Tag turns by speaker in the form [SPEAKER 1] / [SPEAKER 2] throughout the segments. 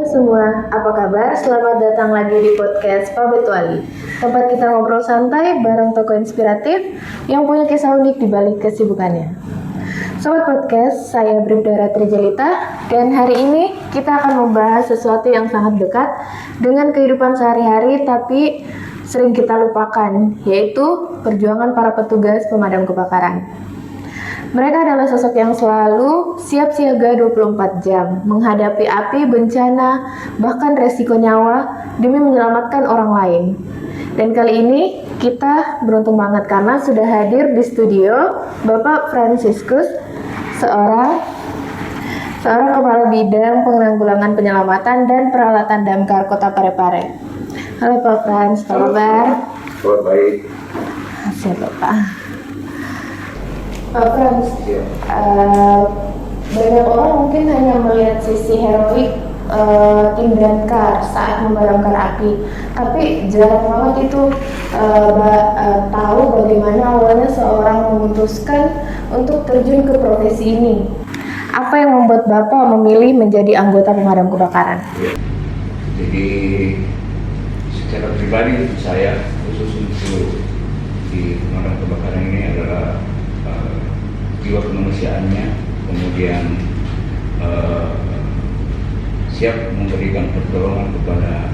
[SPEAKER 1] Semua, apa kabar? Selamat datang lagi di podcast Pak Betuali. Tempat kita ngobrol santai bareng tokoh inspiratif yang punya kisah unik di balik kesibukannya. Sobat podcast, saya Bribda Ratri Jelita dan hari ini kita akan membahas sesuatu yang sangat dekat dengan kehidupan sehari-hari tapi sering kita lupakan, yaitu perjuangan para petugas pemadam kebakaran. Mereka adalah sosok yang selalu siap siaga 24 jam, menghadapi api, bencana, bahkan resiko nyawa demi menyelamatkan orang lain. Dan kali ini kita beruntung banget karena sudah hadir di studio Bapak Franciscus, seorang kepala bidang penanggulangan penyelamatan dan peralatan damkar Kota Parepare. Halo Pak Frans, apa kabar?
[SPEAKER 2] Baik.
[SPEAKER 1] Siap Bapak. Pak Frans, banyak orang mungkin hanya melihat sisi heroik tim damkar saat memadamkan api, tapi jarang banget itu tahu bagaimana awalnya seorang memutuskan untuk terjun ke profesi ini. Apa yang membuat Bapak memilih menjadi anggota pemadam kebakaran?
[SPEAKER 2] Ya. Jadi secara pribadi saya khusus untuk di pemadam kebakaran ini adalah jiwa kemanusiaannya, kemudian siap memberikan pertolongan kepada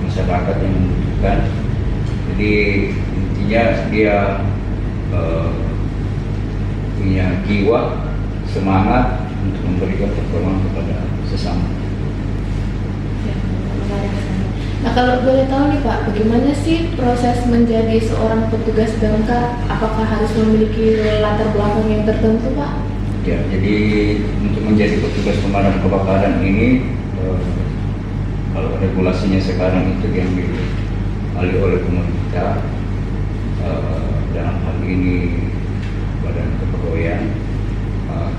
[SPEAKER 2] masyarakat yang membutuhkan. Jadi intinya dia punya jiwa semangat untuk memberikan pertolongan kepada sesama.
[SPEAKER 1] Nah, kalau boleh tahu nih Pak, bagaimana sih proses menjadi seorang petugas damkar? Apakah harus memiliki latar belakang yang tertentu Pak?
[SPEAKER 2] Ya, jadi untuk menjadi petugas pemadam kebakaran ini kalau regulasinya sekarang itu diambil alih oleh pemerintah, dalam hal ini Badan Kepegawaian.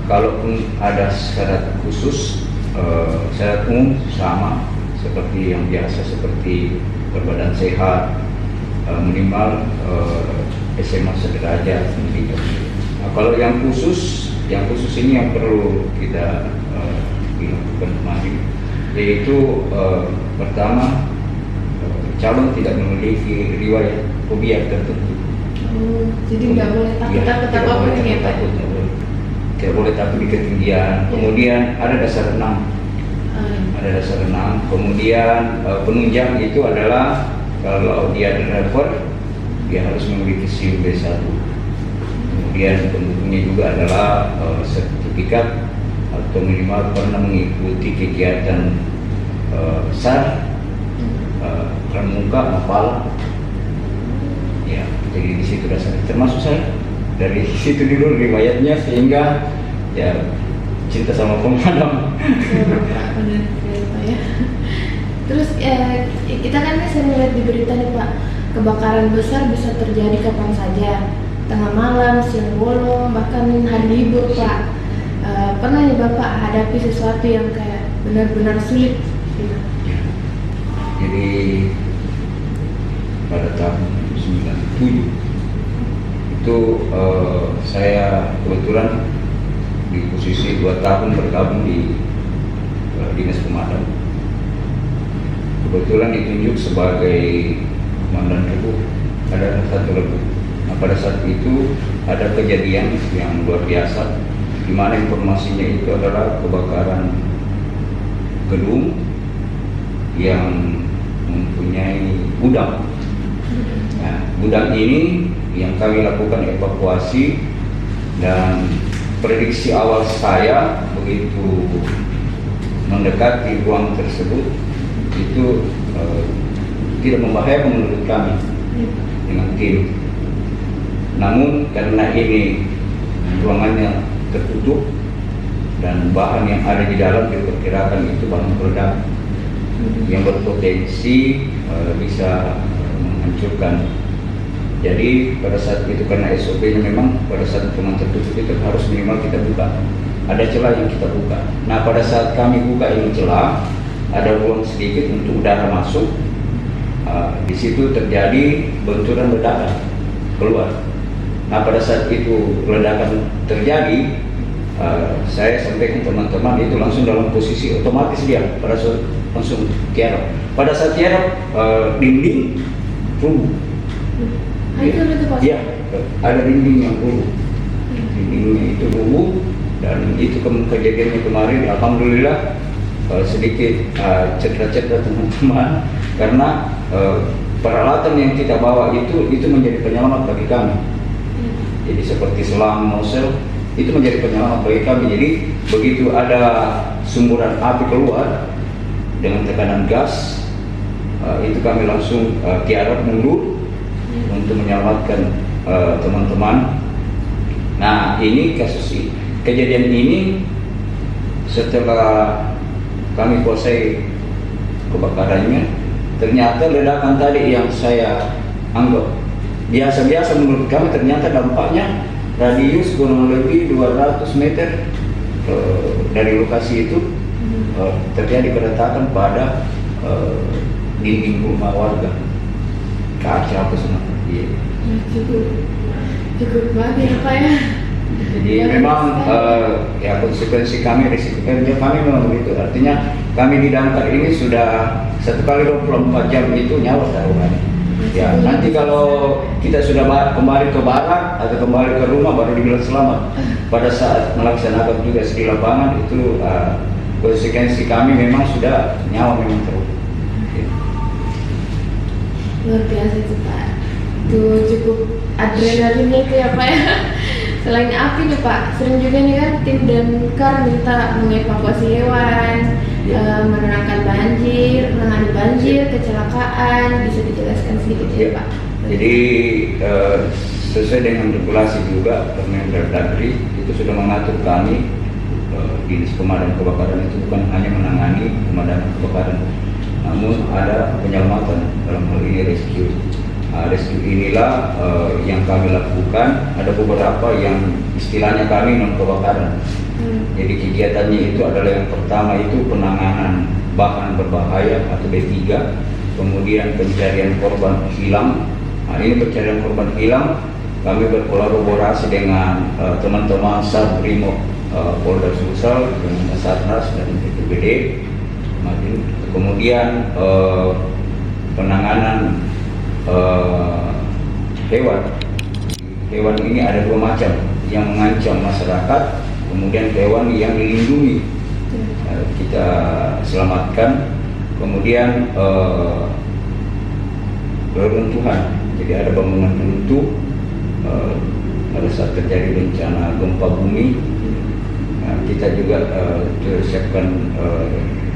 [SPEAKER 2] Kalaupun ada syarat khusus, syarat umum sama seperti yang biasa, seperti berbadan sehat, minimal SMA sederajat. Nah, kalau yang khusus ini yang perlu kita dilakukan kemarin, yaitu pertama, calon tidak memiliki riwayat fobia tertentu.
[SPEAKER 1] Jadi nggak boleh takut apapun ya Pak?
[SPEAKER 2] Tidak boleh takut di ketinggian. Kemudian ada dasar renang. Kemudian penunjang itu adalah kalau dia driver, dia harus memiliki SIM B1. Kemudian pendukungnya juga adalah sertifikat atau minimal pernah mengikuti kegiatan SAR, pramuka, mapala. Ya, jadi di situ dasarnya. Termasuk saya dari situ dulu riwayatnya, sehingga ya cinta sama pemadam.
[SPEAKER 1] Ya. Terus kita kan sering lihat di berita nih Pak, kebakaran besar bisa terjadi kapan saja, tengah malam, siang bolong, bahkan hari libur Pak. Pernah ya Bapak hadapi sesuatu yang kayak benar-benar sulit? Gitu?
[SPEAKER 2] Ya. Jadi pada tahun 97 itu saya kebetulan di posisi 2 tahun bergabung di dinas pemadam. Kebetulan ditunjuk sebagai komandan regu, ada satu regu. Nah, pada saat itu ada kejadian yang luar biasa, di mana informasinya itu adalah kebakaran gedung yang mempunyai gudang. Nah, gudang ini yang kami lakukan evakuasi, dan prediksi awal saya begitu mendekati ruang tersebut itu tidak membahayakan menurut kami dengan tim. Namun karena ini ruangannya tertutup dan bahan yang ada di dalam diperkirakan itu bahan peledak yang berpotensi bisa menghancurkan. Jadi pada saat itu karena SOP-nya memang pada saat ruangan tertutup itu harus minimal kita buka. Ada celah yang kita buka. Nah, pada saat kami buka ini celah, ada ruang sedikit untuk udara masuk. Di situ terjadi benturan ledakan keluar. Nah, pada saat itu ledakan terjadi, saya sampaikan teman-teman itu langsung dalam posisi otomatis dia pada saat langsung tiarap. Pada saat tiarap dinding rubuh.
[SPEAKER 1] Itu Pak?
[SPEAKER 2] Iya, ada dinding yang rubuh. Dindingnya itu rubuh dan itu kejadiannya kemarin. Alhamdulillah sedikit cedera-cedera teman-teman karena peralatan yang kita bawa itu menjadi penyelamat bagi kami. Jadi seperti selang, nozzle itu menjadi penyelamat bagi kami. Jadi begitu ada sumburan api keluar dengan tekanan gas, itu kami langsung tiarap mundur untuk menyelamatkan teman-teman. Nah, ini kejadian ini setelah kami kuasai kebakarannya, ternyata ledakan tadi yang saya anggap biasa-biasa menurut kami, ternyata dampaknya radius kurang lebih 200 meter dari lokasi itu terjadi keretakan pada dinding rumah warga, kaca apa semua. Iya.
[SPEAKER 1] Cukup banget ya Pak ya.
[SPEAKER 2] Jadi memang ya konsekuensi kami, risiko kerja kami memang begitu. Artinya kami di damkar ini sudah 1 kali 24 jam itu nyawa taruhannya. Ya, nanti kalau kita sudah kembali ke barak atau kembali ke rumah baru dibilang selamat. Pada saat melaksanakan tugas di lapangan itu konsekuensi kami memang sudah nyawa memang terus. Ya.
[SPEAKER 1] Luar biasa itu Pak. Itu cukup adrenalinnya itu ya Pak ya. Selain api nih Pak, sering juga nih kan tim damkar minta mengevakuasi hewan, menenangkan banjir, menangani banjir, kecelakaan. Bisa dijelaskan sedikit ya Pak?
[SPEAKER 2] Jadi sesuai dengan regulasi juga Permendagri itu sudah mengatur kami dinas pemadam kebakaran itu bukan hanya menangani pemadaman kebakaran, namun ada penyelamatan, dalam hal ini rescue. Rescue inilah yang kami lakukan. Ada beberapa yang istilahnya kami non kebakaran. Jadi kegiatannya itu adalah yang pertama itu penanganan bahan berbahaya atau B3, kemudian pencarian korban hilang. Nah, ini pencarian korban hilang kami berkolaborasi dengan teman-teman Sabrimob Polda Sulsel dengan Basarnas dan BPBD. Kemudian penanganan hewan ini ada 2 macam, yang mengancam masyarakat, kemudian hewan yang dilindungi kita selamatkan. Kemudian reruntuhan, jadi ada bangunan runtuh pada saat terjadi bencana gempa bumi, kita juga siapkan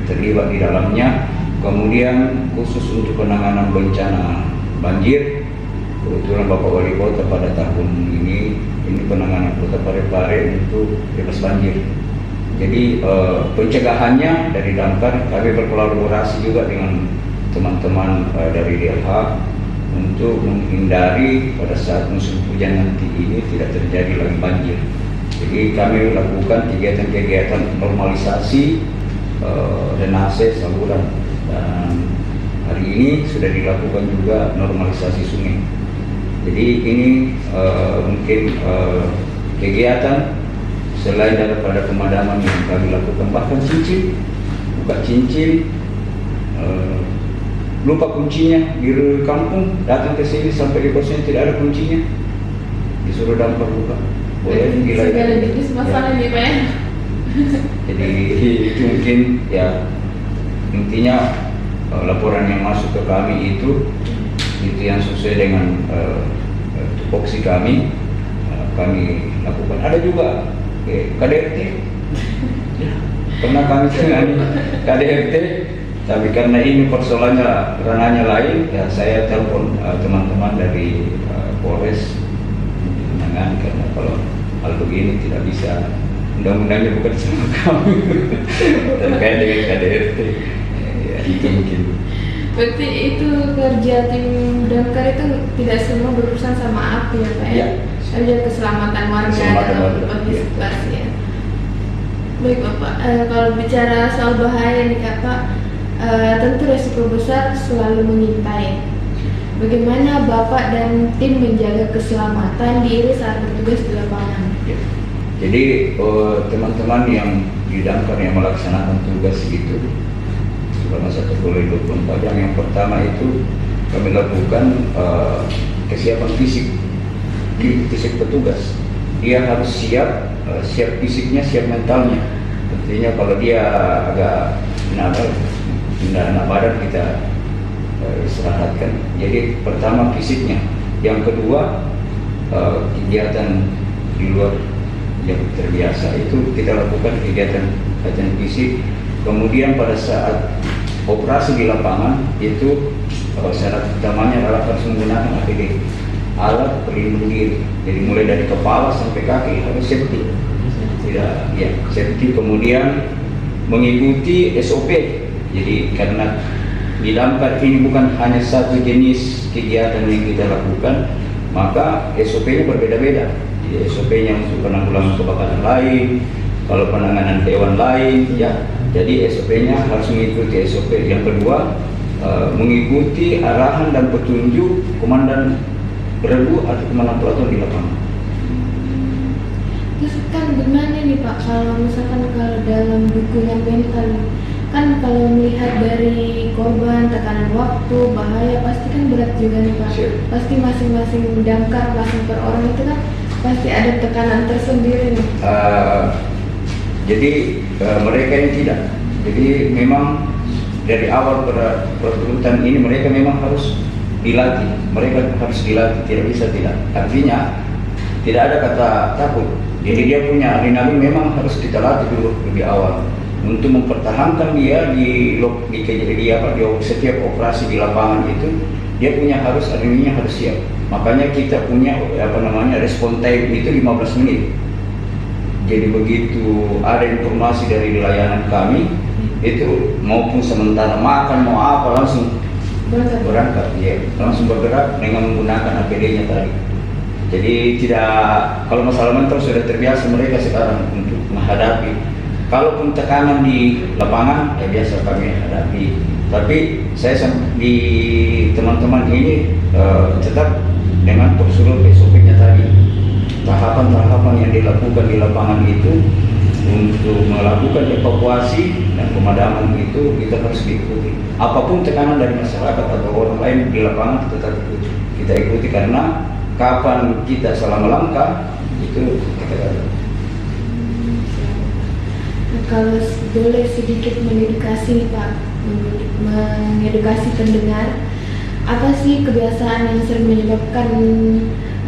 [SPEAKER 2] terlibat di dalamnya. Kemudian khusus untuk penanganan bencana banjir, kebetulan Bapak Wali Kota pada tahun ini penanganan Kota Parepare untuk bebas banjir. Jadi pencegahannya dari damkar kami berkolaborasi juga dengan teman-teman dari DLH untuk menghindari pada saat musim hujan nanti ini tidak terjadi lagi banjir. Jadi kami lakukan kegiatan-kegiatan normalisasi drainase saluran, dan hari ini sudah dilakukan juga normalisasi sungai. Jadi ini mungkin kegiatan selain daripada pemadaman yang kami lakukan, bahkan buka cincin, lupa kuncinya di kampung, datang ke sini sampai di kosnya tidak ada kuncinya, disuruh damkar buka. Boleh
[SPEAKER 1] segala jenis masalah nih Pak ya.
[SPEAKER 2] Jadi itu mungkin ya intinya laporan yang masuk ke kami itu yang sesuai dengan tupoksi kami lakukan. Ada juga KDRT, pernah kami tangani KDRT, tapi karena ini persoalannya ranahnya lain, ya saya telepon teman-teman dari Polres menangani, karena kalau hal begini tidak bisa, undang-undangnya bukan sama kami terkait dengan KDRT. Ya, itu mungkin.
[SPEAKER 1] Berarti itu kerja tim damkar itu tidak semua berurusan sama api ya Pak ya? Ada keselamatan warga dalam berbagai situasi ya. Baik Bapak, kalau bicara soal bahaya nih Pak, tentu resiko besar selalu mengintai. Bagaimana Bapak dan tim menjaga keselamatan diri saat bertugas di lapangan?
[SPEAKER 2] Ya. Jadi teman-teman yang di damkar yang melaksanakan tugas itu selama 1 x 24 jam, yang pertama itu kami lakukan kesiapan fisik petugas. Dia harus siap fisiknya, siap mentalnya. Tentunya kalau dia agak enak badan, kita istirahatkan. Jadi pertama fisiknya, yang kedua kegiatan di luar yang terbiasa itu kita lakukan kegiatan fisik. Kemudian pada saat operasi di lapangan itu syarat utamanya adalah harus menggunakan APD, alat pelindung diri. Jadi mulai dari kepala sampai kaki harus safety. Safety. Kemudian mengikuti SOP. Jadi karena di damkar ini bukan hanya satu jenis kegiatan yang kita lakukan, maka SOP-nya berbeda-beda. Jadi SOP-nya untuk penanggulangan kebakaran lain, kalau penanganan hewan lain, ya. Jadi SOP-nya harus mengikuti SOP. Yang kedua, mengikuti arahan dan petunjuk komandan regu atau komandan pelaton di lapangan.
[SPEAKER 1] Terus kan gimana nih Pak, kalau misalkan kalau dalam dukungan mental, kan kalau melihat dari korban, tekanan waktu, bahaya, pasti kan berat juga nih Pak.
[SPEAKER 2] Siap.
[SPEAKER 1] Pasti masing-masing damkar, masing per orang itu kan pasti ada tekanan tersendiri nih.
[SPEAKER 2] Jadi mereka ini tidak. Jadi memang dari awal perekrutan ini mereka memang harus dilatih. Mereka harus dilatih, tidak bisa tidak. Artinya tidak ada kata takut. Jadi dia punya adrenalin, memang harus kita latih dulu lebih awal untuk mempertahankan dia di setiap operasi di lapangan itu. Dia punya adrenalinnya harus siap. Makanya kita punya respon time itu 15 menit. Jadi begitu ada informasi dari layanan kami itu, maupun sementara makan mau apa, langsung berangkat, ya, langsung bergerak dengan menggunakan APD-nya tadi. Jadi tidak, kalau masalah mental sudah terbiasa mereka sekarang untuk menghadapi. Kalaupun tekanan di lapangan, ya biasa kami hadapi. Tapi saya di teman-teman ini tetap dengan prosedur SOP-nya tadi. Tahapan-tahapan yang dilakukan di lapangan itu untuk melakukan evakuasi dan pemadaman itu kita harus diikuti. Apapun tekanan dari masyarakat atau orang lain di lapangan tetap kita ikuti, karena kapan kita salah melangkah itu kita gagal.
[SPEAKER 1] Nah, kalau boleh sedikit mengedukasi Pak, mengedukasi pendengar, apa sih kebiasaan yang sering menyebabkan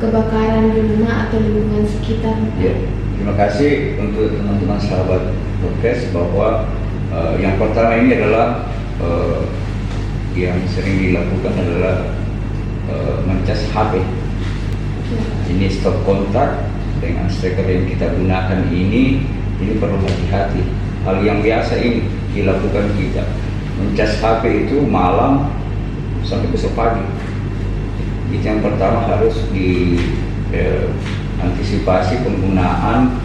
[SPEAKER 1] kebakaran di rumah atau lingkungan sekitar?
[SPEAKER 2] Ya, terima kasih untuk teman-teman sahabat podcast bahwa yang pertama ini adalah yang sering dilakukan adalah mencas HP. Ini stop kontak dengan stiker yang kita gunakan ini perlu hati-hati. Hal yang biasa ini dilakukan kita, mencas HP itu malam sampai besok pagi. Itu yang pertama, harus diantisipasi penggunaan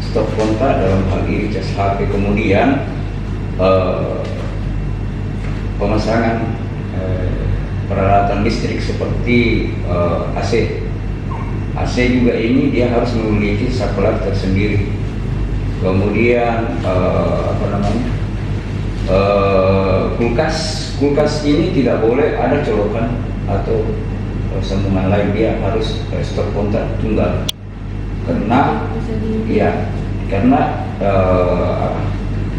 [SPEAKER 2] stop kontak dalam hal ini cas HP. Kemudian pemasangan peralatan listrik seperti AC juga ini dia harus memiliki saklar tersendiri. Kemudian kulkas ini tidak boleh ada colokan atau sambungan lain, dia harus stop kontak tunggal. Karena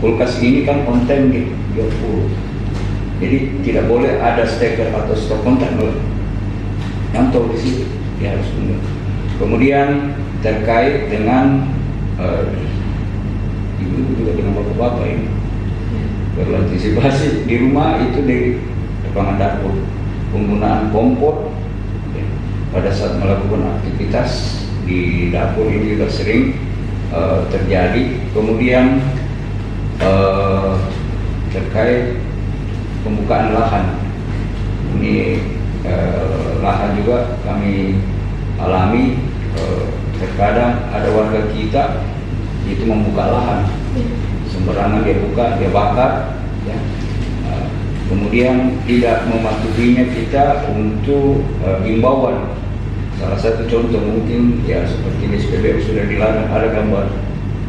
[SPEAKER 2] kulkas ini kan konten di 20. Jadi tidak boleh ada steker atau stop kontak nyantol di situ, dia harus tunggal. Kemudian terkait dengan ibu juga dengan bapak-bapak ini perlu antisipasi di rumah itu di lapangan dapur, penggunaan kompor ya, pada saat melakukan aktivitas di dapur ini juga sering terjadi. Kemudian terkait pembukaan lahan, ini lahan juga kami alami. Terkadang ada warga kita itu membuka lahan sembarangan, dia buka, dia bakar ya. Kemudian tidak mematuhinya kita untuk himbauan Salah satu contoh mungkin ya seperti di SPBU sudah dilarang, ada gambar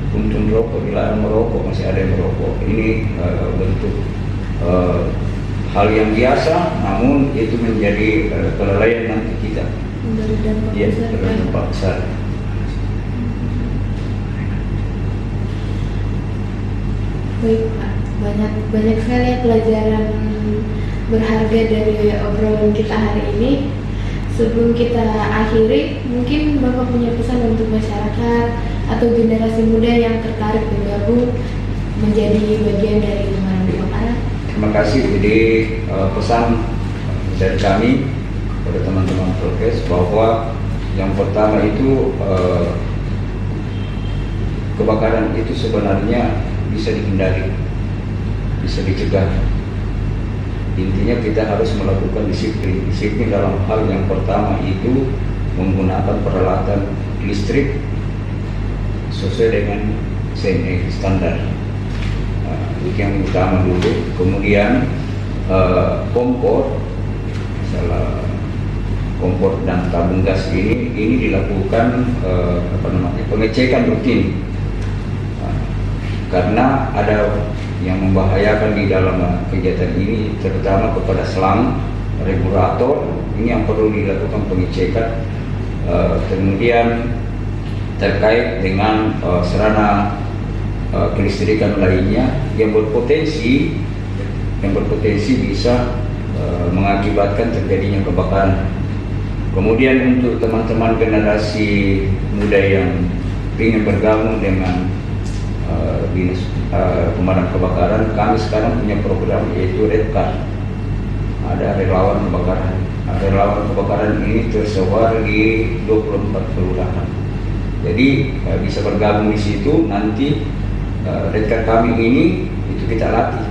[SPEAKER 2] puntung rokok, dilarang merokok, masih ada yang merokok. Ini bentuk hal yang biasa, namun itu menjadi kelalaian nanti kita. Ya, berdampak besar.
[SPEAKER 3] Baik Pak, banyak sekali ya pelajaran berharga dari obrolan kita hari ini. Sebelum kita akhiri, mungkin Bapak punya pesan untuk masyarakat atau generasi muda yang tertarik bergabung menjadi bagian dari pemadam kebakaran?
[SPEAKER 2] Terima kasih. Jadi pesan dari kami pada teman-teman prokes bahwa yang pertama itu kebakaran itu sebenarnya bisa dihindari, bisa dicegah. Intinya kita harus melakukan disiplin. Disiplin dalam hal yang pertama itu menggunakan peralatan listrik sesuai dengan CNE standar. Itu yang utama dulu. Kemudian kompor, misalnya kompor dan tabung gas ini dilakukan pengecekan rutin. Karena ada yang membahayakan di dalam kegiatan ini, terutama kepada selang regulator, ini yang perlu dilakukan pengecekan. Kemudian terkait dengan sarana kelistrikan lainnya yang berpotensi bisa mengakibatkan terjadinya kebakaran. Kemudian untuk teman-teman generasi muda yang ingin bergabung dengan dinas pemadam kebakaran, kami sekarang punya program yaitu Red Card. Ada relawan kebakaran. Relawan kebakaran ini tersebar di 24 kelurahan. Jadi bisa bergabung di situ. Nanti Red Card kami ini itu kita latih.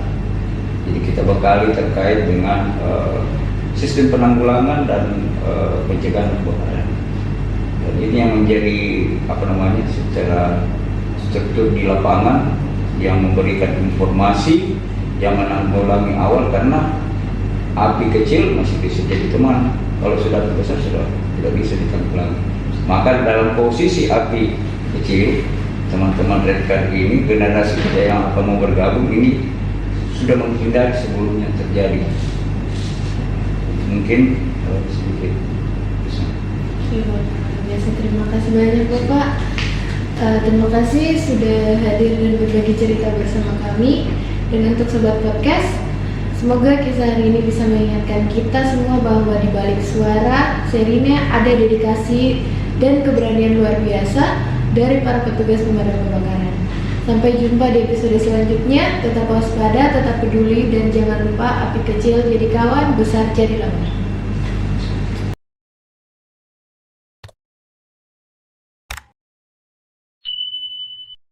[SPEAKER 2] Jadi kita bekali terkait dengan sistem penanggulangan dan pencegahan kebakaran. Dan ini yang menjadi secara struktur di lapangan yang memberikan informasi yang menanggulangi awal, karena api kecil masih bisa jadi teman, kalau sudah besar sudah tidak bisa ditanggulangi. Maka dalam posisi api kecil, teman-teman Red Card ini, generasi kita yang akan mau bergabung ini sudah menghindari sebelumnya terjadi. Mungkin sedikit.
[SPEAKER 3] Biasa, terima kasih banyak Bapak. Terima kasih sudah hadir dan berbagi cerita bersama kami. Dan untuk Sobat Podcast, semoga kisah hari ini bisa mengingatkan kita semua bahwa di balik suara serinya ada dedikasi dan keberanian luar biasa dari para petugas pemadam kebakaran. Sampai jumpa di episode selanjutnya. Tetap waspada, tetap peduli, dan jangan lupa api kecil jadi kawan, besar jadi lawan.